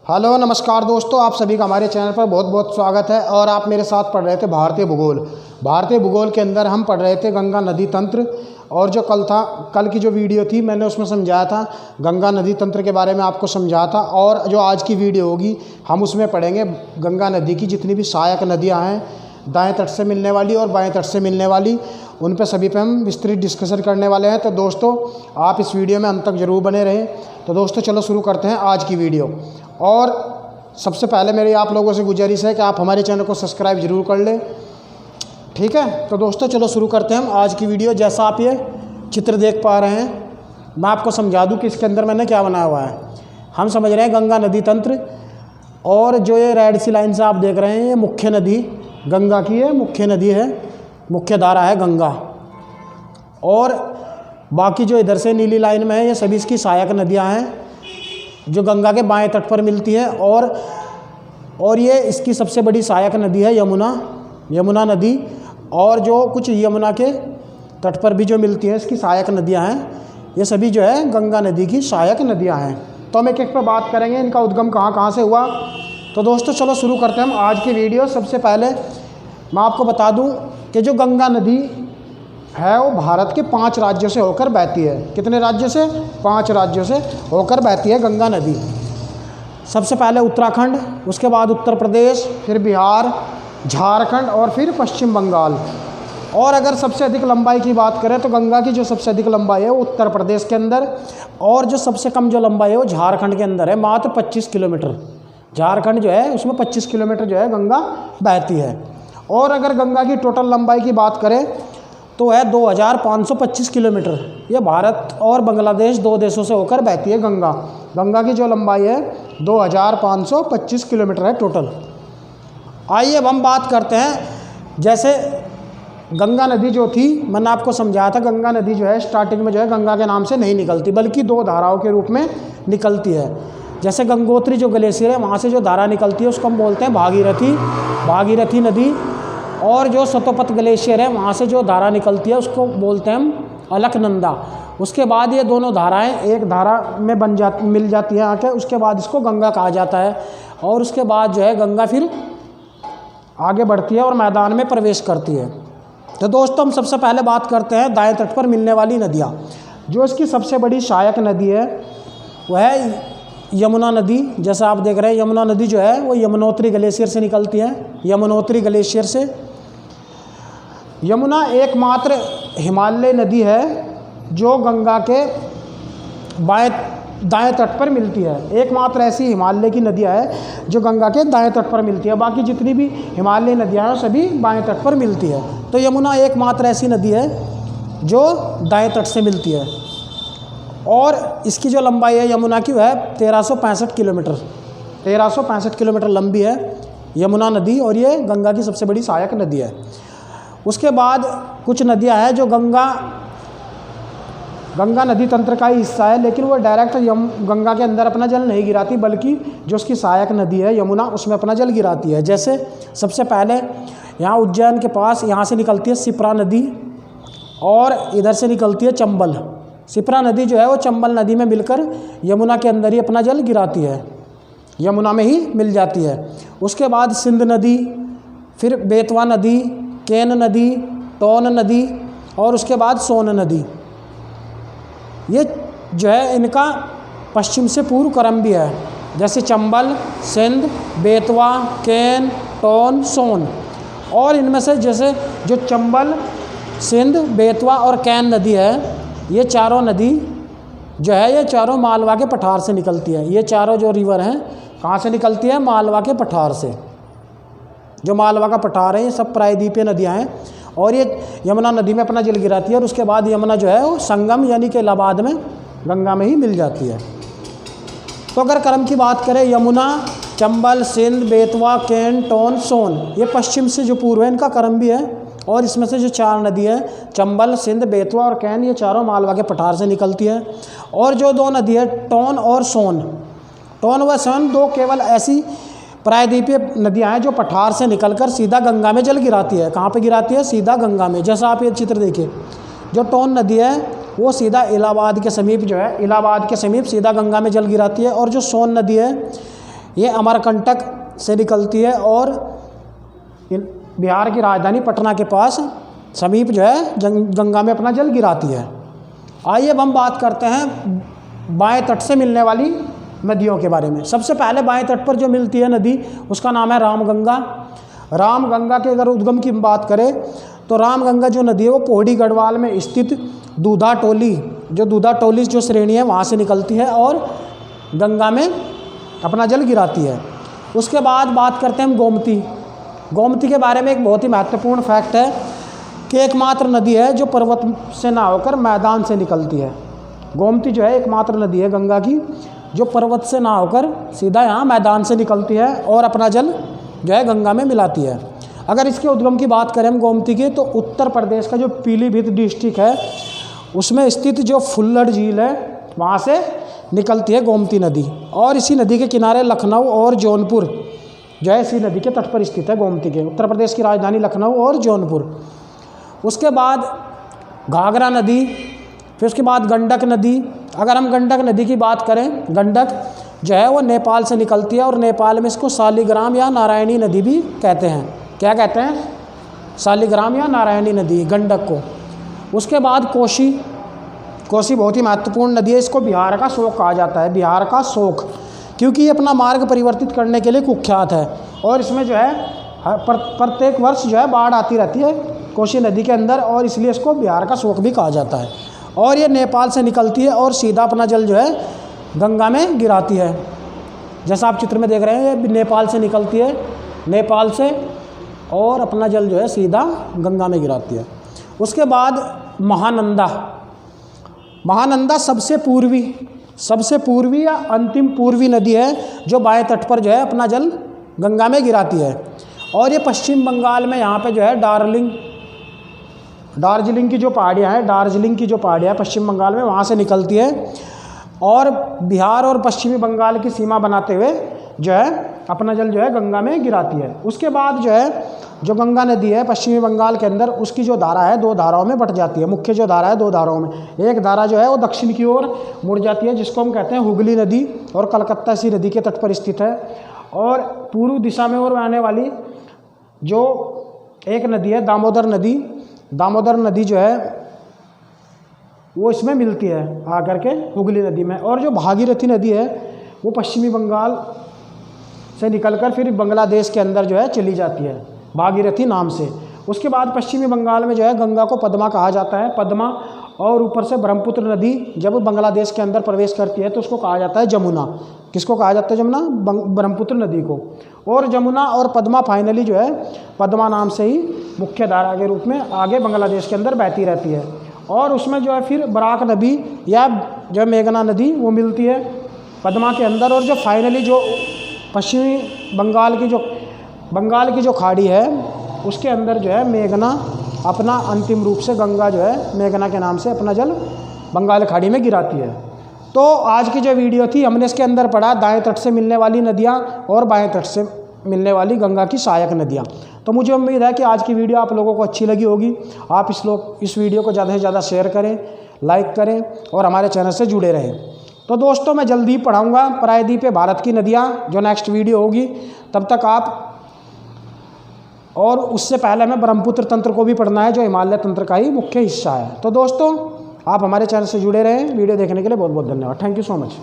Hello नमस्कार दोस्तों, आप सभी का हमारे चैनल पर बहुत बहुत स्वागत है। और आप मेरे साथ पढ़ रहे थे भारतीय भूगोल के अंदर हम पढ़ रहे थे गंगा नदी तंत्र। और जो कल की जो वीडियो थी मैंने उसमें समझाया था, गंगा नदी तंत्र के बारे में आपको समझाया था। और जो आज की वीडियो होगी हम उसमें पढ़ेंगे गंगा नदी की जितनी भी सहायक नदियाँ हैं, दाएँ तट से मिलने वाली और बाएँ तट से मिलने वाली, उन पर सभी पे हम विस्तृत डिस्कशन करने वाले हैं। तो दोस्तों आप इस वीडियो में अंत तक ज़रूर बने रहें। तो दोस्तों चलो शुरू करते हैं आज की वीडियो। और सबसे पहले मेरी आप लोगों से गुजारिश है कि आप हमारे चैनल को सब्सक्राइब ज़रूर कर लें, ठीक है। तो दोस्तों चलो शुरू करते हैं हम आज की वीडियो। जैसा आप ये चित्र देख पा रहे हैं, मैं आपको समझा दूं कि इसके अंदर मैंने क्या बनाया हुआ है। हम समझ रहे हैं गंगा नदी तंत्र, और जो ये रेड सी लाइन से आप देख रहे हैं ये मुख्य नदी गंगा की है, मुख्य नदी है, मुख्य धारा है गंगा। और बाकी जो इधर से नीली लाइन में है ये सभी इसकी सहायक नदियाँ हैं जो गंगा के बाएं तट पर मिलती है। और ये इसकी सबसे बड़ी सहायक नदी है यमुना नदी। और जो कुछ यमुना के तट पर भी जो मिलती हैं इसकी सहायक नदियां हैं, ये सभी जो है गंगा नदी की सहायक नदियां हैं। तो हम एक एक पर बात करेंगे, इनका उद्गम कहाँ कहाँ से हुआ। तो दोस्तों चलो शुरू करते हैं हम आज की वीडियो। सबसे पहले मैं आपको बता दूं कि जो गंगा नदी है वो भारत के 5 राज्यों से होकर बहती है। कितने राज्यों से? 5 राज्यों से होकर बहती है गंगा नदी। सबसे पहले उत्तराखंड, उसके बाद उत्तर प्रदेश, फिर बिहार, झारखंड और फिर पश्चिम बंगाल। और अगर सबसे अधिक लंबाई की बात करें तो गंगा की जो सबसे अधिक लंबाई है वो उत्तर प्रदेश के अंदर, और जो सबसे कम जो लंबाई है वो झारखंड के अंदर है, मात्र 25 किलोमीटर। झारखंड जो है उसमें 25 किलोमीटर जो है गंगा बहती है। और अगर गंगा की टोटल लंबाई की बात करें तो है 2525 किलोमीटर। ये भारत और बांग्लादेश 2 देशों से होकर बहती है गंगा की जो लंबाई है 2525 किलोमीटर है टोटल। आइए अब हम बात करते हैं, जैसे गंगा नदी जो थी मैंने आपको समझाया था, गंगा नदी जो है स्टार्टिंग में जो है गंगा के नाम से नहीं निकलती बल्कि 2 धाराओं के रूप में निकलती है। जैसे गंगोत्री जो ग्लेशियर है वहाँ से जो धारा निकलती है उसको हम बोलते हैं भागीरथी नदी। और जो सतोपत ग्लेशियर है वहाँ से जो धारा निकलती है उसको बोलते हैं हम अलकनंदा। उसके बाद ये दोनों धाराएं एक धारा में मिल जाती हैं आके, उसके बाद इसको गंगा कहा जाता है। और उसके बाद जो है गंगा फिर आगे बढ़ती है और मैदान में प्रवेश करती है। तो दोस्तों हम सबसे पहले बात करते हैं दाएं तट पर मिलने वाली नदियाँ। जो इसकी सबसे बड़ी सहायक नदी है वह है यमुना नदी। जैसा आप देख रहे हैं यमुना नदी जो है वो यमुनोत्री ग्लेशियर से निकलती है, यमुनोत्री ग्लेशियर से। यमुना एकमात्र हिमालय नदी है जो गंगा के दाएं तट पर मिलती है। एकमात्र ऐसी हिमालय की नदियाँ है जो गंगा के दाएं तट पर मिलती है। बाकी जितनी भी हिमालय नदियाँ हैं सभी बाएं तट पर मिलती है। तो यमुना एकमात्र ऐसी नदी है जो दाएं तट से मिलती है। और इसकी जो लंबाई है यमुना की वह 1365 किलोमीटर, 1365 किलोमीटर लंबी है यमुना नदी। और ये गंगा की सबसे बड़ी सहायक नदी है। उसके बाद कुछ नदियां हैं जो गंगा नदी तंत्र का ही हिस्सा है, लेकिन वो डायरेक्ट गंगा के अंदर अपना जल नहीं गिराती बल्कि जो उसकी सहायक नदी है यमुना उसमें अपना जल गिराती है। जैसे सबसे पहले यहाँ उज्जैन के पास यहाँ से निकलती है शिप्रा नदी, और इधर से निकलती है चंबल। शिप्रा नदी जो है वो चंबल नदी में मिलकर यमुना के अंदर ही अपना जल गिराती है, यमुना में ही मिल जाती है। उसके बाद सिंध नदी, फिर बेतवा नदी, केन नदी, टोन नदी, और उसके बाद सोन नदी। ये जो है इनका पश्चिम से पूर्व क्रम भी है, जैसे चंबल, सिंध, बेतवा, केन, टोन, सोन। और इनमें से जैसे जो चंबल, सिंध, बेतवा और कैन नदी है, ये चारों नदी जो है ये चारों मालवा के पठार से निकलती है। ये चारों जो रिवर हैं कहाँ से निकलती है? मालवा के पठार से। जो मालवा का पठार है ये सब प्रायद्वीपीय नदियाँ हैं, और ये यमुना नदी में अपना जल गिराती है। और उसके बाद यमुना जो है वो संगम यानी कि इलाहाबाद में गंगा में ही मिल जाती है। तो अगर क्रम की बात करें, यमुना, चंबल, सिंध, बेतवा, केन, टोन, सोन, ये पश्चिम से जो पूर्व है इनका क्रम भी है। और इसमें से जो 4 नदी है चंबल, सिंध, बेतवा और कैन, ये चारों मालवा के पठार से निकलती है। और जो 2 नदी है टोन और सोन, टोन व सोन 2 केवल ऐसी प्रायद्वीपीय नदियाँ हैं जो पठार से निकलकर सीधा गंगा में जल गिराती है। कहाँ पे गिराती है? सीधा गंगा में। जैसा आप ये चित्र देखिए, जो टोन नदी है वो सीधा इलाहाबाद के समीप जो है, इलाहाबाद के समीप सीधा गंगा में जल गिराती है। और जो सोन नदी है ये अमरकंटक से निकलती है और बिहार की राजधानी पटना के पास समीप जो है गंगा में अपना जल गिराती है। आइए अब हम बात करते हैं बाएं तट से मिलने वाली नदियों के बारे में। सबसे पहले बाएं तट पर जो मिलती है नदी उसका नाम है रामगंगा। रामगंगा के अगर उद्गम की बात करें तो रामगंगा जो नदी है वो पोहड़ी गढ़वाल में स्थित दूधा टोली जो श्रेणी है वहाँ से निकलती है और गंगा में अपना जल गिराती है। उसके बाद बात करते हैं हम गोमती के बारे में। एक बहुत ही महत्वपूर्ण फैक्ट है कि एकमात्र नदी है जो पर्वत से ना होकर मैदान से निकलती है। गोमती जो है एकमात्र नदी है गंगा की जो पर्वत से ना होकर सीधा यहाँ मैदान से निकलती है और अपना जल जो है गंगा में मिलाती है। अगर इसके उद्गम की बात करें हम गोमती की तो उत्तर प्रदेश का जो पीलीभीत डिस्ट्रिक्ट है उसमें स्थित जो फुल्लड़ झील है वहाँ से निकलती है गोमती नदी। और इसी नदी के किनारे लखनऊ और जौनपुर जो है इसी नदी के तट पर स्थित है गोमती के। उत्तर प्रदेश की राजधानी लखनऊ और जौनपुर। उसके बाद घाघरा नदी, फिर उसके बाद गंडक नदी। अगर हम गंडक नदी की बात करें, गंडक जो है वो नेपाल से निकलती है और नेपाल में इसको शालिग्राम या नारायणी नदी भी कहते हैं। क्या कहते हैं? शालिग्राम या नारायणी नदी गंडक को। उसके बाद कोसी बहुत ही महत्वपूर्ण नदी है। इसको बिहार का शोक कहा जाता है, बिहार का शोक, क्योंकि ये अपना मार्ग परिवर्तित करने के लिए कुख्यात है और इसमें जो है प्रत्येक वर्ष जो है बाढ़ आती रहती है कोसी नदी के अंदर और इसलिए इसको बिहार का शोक भी कहा जाता है। और ये नेपाल से निकलती है और सीधा अपना जल जो है गंगा में गिराती है। जैसा आप चित्र में देख रहे हैं ये नेपाल से निकलती है, नेपाल से, और अपना जल जो है सीधा गंगा में गिराती है। उसके बाद महानंदा सबसे पूर्वी या अंतिम पूर्वी नदी है जो बाएं तट पर जो है अपना जल गंगा में गिराती है। और ये पश्चिम बंगाल में यहाँ पे जो है दार्जिलिंग की जो पहाड़ियाँ हैं पश्चिम बंगाल में वहाँ से निकलती है और बिहार और पश्चिमी बंगाल की सीमा बनाते हुए जो है अपना जल जो है गंगा में गिराती है। उसके बाद जो है जो गंगा नदी है पश्चिमी बंगाल के अंदर उसकी जो धारा है 2 धाराओं में बट जाती है। मुख्य जो धारा है 2 धाराओं में, एक धारा जो है वो दक्षिण की ओर मुड़ जाती है जिसको हम कहते हैं हुगली नदी और कलकत्ता इसी नदी के तट पर स्थित है। और पूर्व दिशा में और आने वाली जो एक नदी है दामोदर नदी जो है वो इसमें मिलती है आकर के हुगली नदी में। और जो भागीरथी नदी है वो पश्चिमी बंगाल से निकलकर फिर बांग्लादेश के अंदर जो है चली जाती है भागीरथी नाम से। उसके बाद पश्चिमी बंगाल में जो है गंगा को पद्मा कहा जाता है, पद्मा। और ऊपर से ब्रह्मपुत्र नदी जब बांग्लादेश के अंदर प्रवेश करती है तो उसको कहा जाता है जमुना। किसको कहा जाता है? जमुना, ब्रह्मपुत्र नदी को। और जमुना और पद्मा फाइनली जो है पद्मा नाम से ही मुख्य धारा के रूप में आगे बांग्लादेश के अंदर बहती रहती है। और उसमें जो है फिर बराक नदी या जो मेघना नदी वो मिलती है पद्मा के अंदर। और जो फाइनली जो पश्चिमी बंगाल की जो खाड़ी है उसके अंदर जो है मेघना अपना अंतिम रूप से गंगा जो है मेघना के नाम से अपना जल बंगाल खाड़ी में गिराती है। तो आज की जो वीडियो थी हमने इसके अंदर पढ़ा दाएं तट से मिलने वाली नदियाँ और बाएं तट से मिलने वाली गंगा की सहायक नदियाँ। तो मुझे उम्मीद है कि आज की वीडियो आप लोगों को अच्छी लगी होगी। आप इस वीडियो को ज़्यादा से ज़्यादा शेयर करें, लाइक करें और हमारे चैनल से जुड़े रहें। तो दोस्तों मैं जल्दी पढ़ाऊँगा प्रायद्वीप भारत की नदियाँ, जो नेक्स्ट वीडियो होगी। तब तक आप, और उससे पहले हमें ब्रह्मपुत्र तंत्र को भी पढ़ना है जो हिमालय तंत्र का ही मुख्य हिस्सा है। तो दोस्तों आप हमारे चैनल से जुड़े रहें। वीडियो देखने के लिए बहुत बहुत धन्यवाद। Thank you so much.